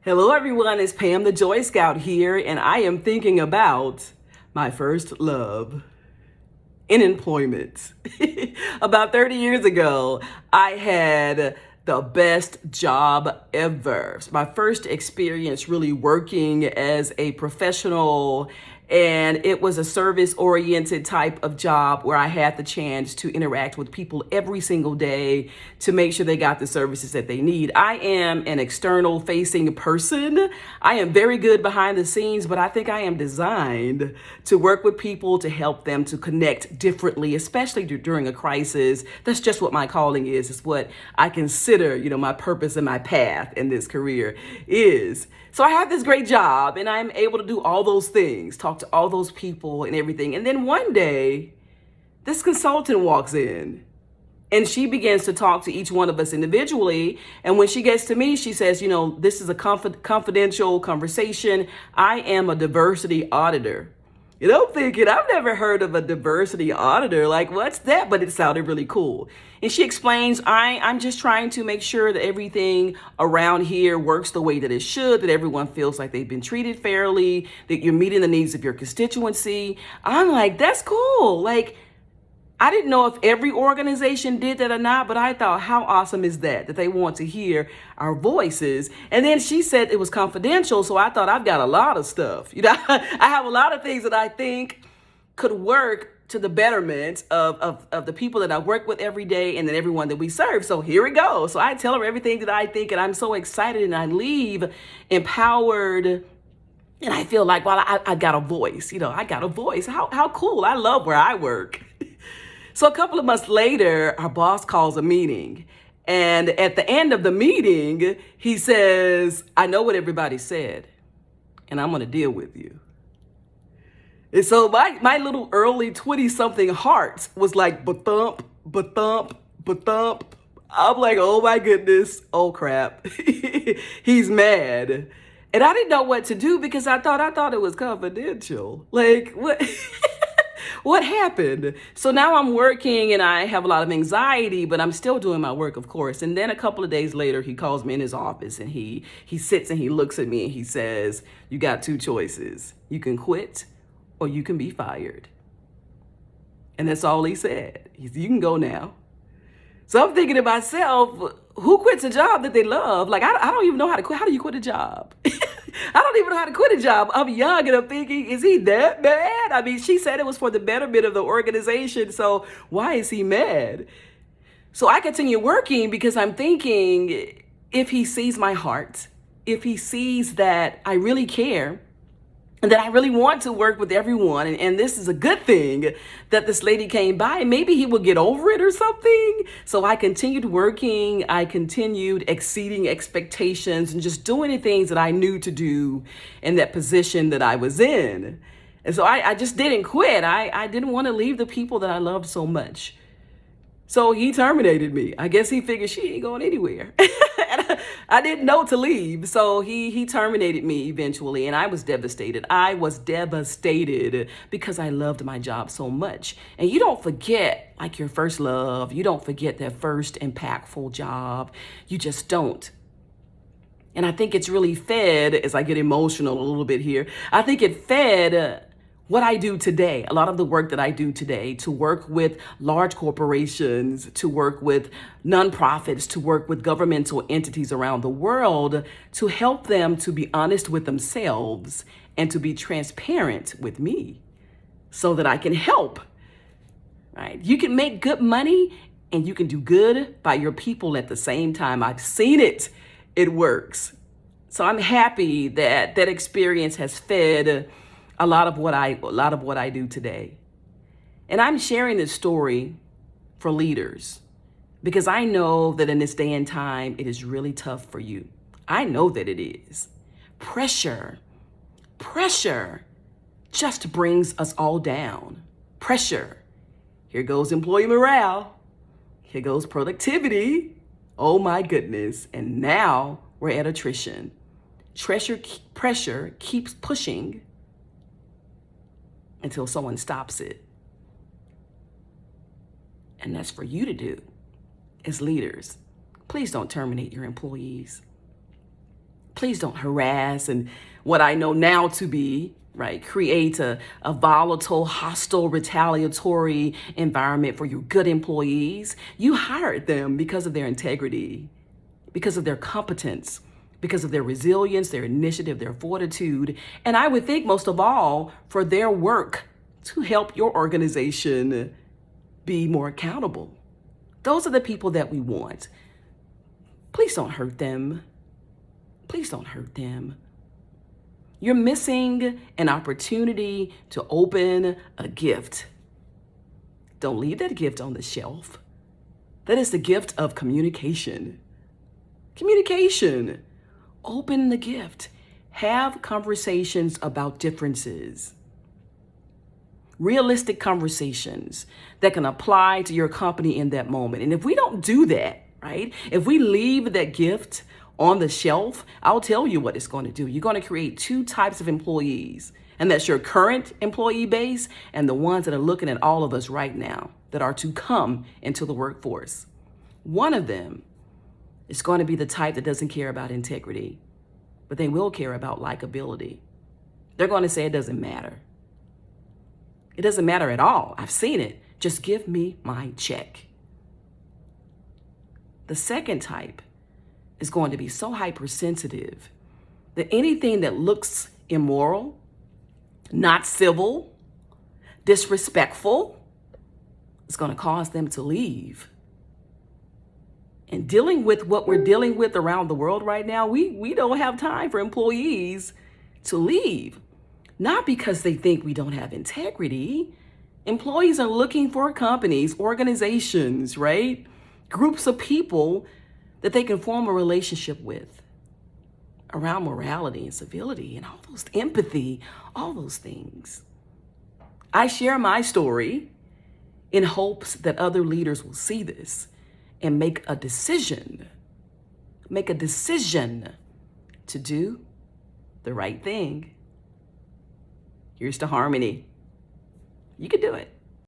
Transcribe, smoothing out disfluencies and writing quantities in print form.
Hello, everyone. It's Pam the Joy Scout here, and I am thinking about my first love in employment. About 30 years ago, I had the best job ever. It's my first experience really working as a professional, and it was a service-oriented type of job where I had the chance to interact with people every single day to make sure they got the services that they need. I am an external facing person. I am very good behind the scenes, but I think I am designed to work with people to help them to connect differently, especially during a crisis. That's just what my calling is. It's what I consider, my purpose and my path in this career is. So I have this great job and I'm able to do all those things, talk to all those people and everything. And then one day, this consultant walks in and she begins to talk to each one of us individually. And when she gets to me, she says, this is a confidential conversation. I am a diversity auditor. I'm thinking, I've never heard of a diversity auditor. Like, what's that? But it sounded really cool. And she explains, I'm just trying to make sure that everything around here works the way that it should, that everyone feels like they've been treated fairly, that you're meeting the needs of your constituency. I'm like, that's cool. Like, I didn't know if every organization did that or not, but I thought, how awesome is that they want to hear our voices? And then she said it was confidential, so I thought I've got a lot of stuff. I have a lot of things that I think could work to the betterment of the people that I work with every day and then everyone that we serve. So here we go. So I tell her everything that I think, and I'm so excited, and I leave empowered. And I feel like, well, I got a voice. I got a voice. How cool. I love where I work. So a couple of months later, our boss calls a meeting. And at the end of the meeting, he says, I know what everybody said, and I'm going to deal with you. And so my little early 20-something heart was like, ba-thump, ba-thump, ba-thump. I'm like, oh my goodness, oh crap. He's mad. And I didn't know what to do because I thought it was confidential. Like, what? What happened? So now I'm working and I have a lot of anxiety, but I'm still doing my work, of course. And then a couple of days later, he calls me in his office and he sits and he looks at me and he says, you got two choices. You can quit or you can be fired. And that's all he said. He said, you can go now. So I'm thinking to myself, who quits a job that they love? Like, I don't even know how to quit. How do you quit a job? I don't even know how to quit a job. I'm young and I'm thinking, is he that mad? I mean, she said it was for the betterment of the organization. So why is he mad? So I continue working because I'm thinking, if he sees my heart, if he sees that I really care, and that I really want to work with everyone, and this is a good thing that this lady came by, maybe he will get over it or something. So I continued working, I continued exceeding expectations and just doing the things that I knew to do in that position that I was in. And so I just didn't quit. I didn't want to leave the people that I loved so much. So he terminated me. I guess he figured she ain't going anywhere. And I didn't know to leave. So he terminated me eventually. And I was devastated. I was devastated because I loved my job so much. And you don't forget like your first love. You don't forget that first impactful job. You just don't. And I think it's really fed, as I get emotional a little bit here, I think it fed what I do today, a lot of the work that I do today, to work with large corporations, to work with nonprofits, to work with governmental entities around the world, to help them to be honest with themselves and to be transparent with me so that I can help, right? You can make good money and you can do good by your people at the same time. I've seen it. It works. So I'm happy that that experience has fed a lot of what I do today. And I'm sharing this story for leaders because I know that in this day and time, it is really tough for you. I know that it is. Pressure just brings us all down. Pressure. Here goes employee morale. Here goes productivity. Oh my goodness. And now we're at attrition. Pressure keeps pushing until someone stops it. And that's for you to do as leaders. Please don't terminate your employees. Please Please don't harass and what I know now to be, right, create a volatile, hostile, retaliatory environment for your good employees. You hired them because of their integrity, because of their competence, because of their resilience, their initiative, their fortitude, and I would think most of all for their work to help your organization be more accountable. Those are the people that we want. Please don't hurt them. Please don't hurt them. You're missing an opportunity to open a gift. Don't leave that gift on the shelf. That is the gift of communication. Communication. Open the gift. Have conversations about differences. Realistic conversations that can apply to your company in that moment. And if we don't do that, right? If we leave that gift on the shelf, I'll tell you what it's going to do. You're going to create two types of employees, and that's your current employee base and the ones that are looking at all of us right now that are to come into the workforce. One of them is going to be the type that doesn't care about integrity, but they will care about likability. They're going to say it doesn't matter. It doesn't matter at all. I've seen it. Just give me my check. The second type is going to be so hypersensitive that anything that looks immoral, not civil, disrespectful, is going to cause them to leave. And dealing with what we're dealing with around the world right now, we don't have time for employees to leave. Not because they think we don't have integrity. Employees are looking for companies, organizations, right? Groups of people that they can form a relationship with around morality and civility and all those empathy, all those things. I share my story in hopes that other leaders will see this and make a decision to do the right thing. Here's to harmony. You can do it.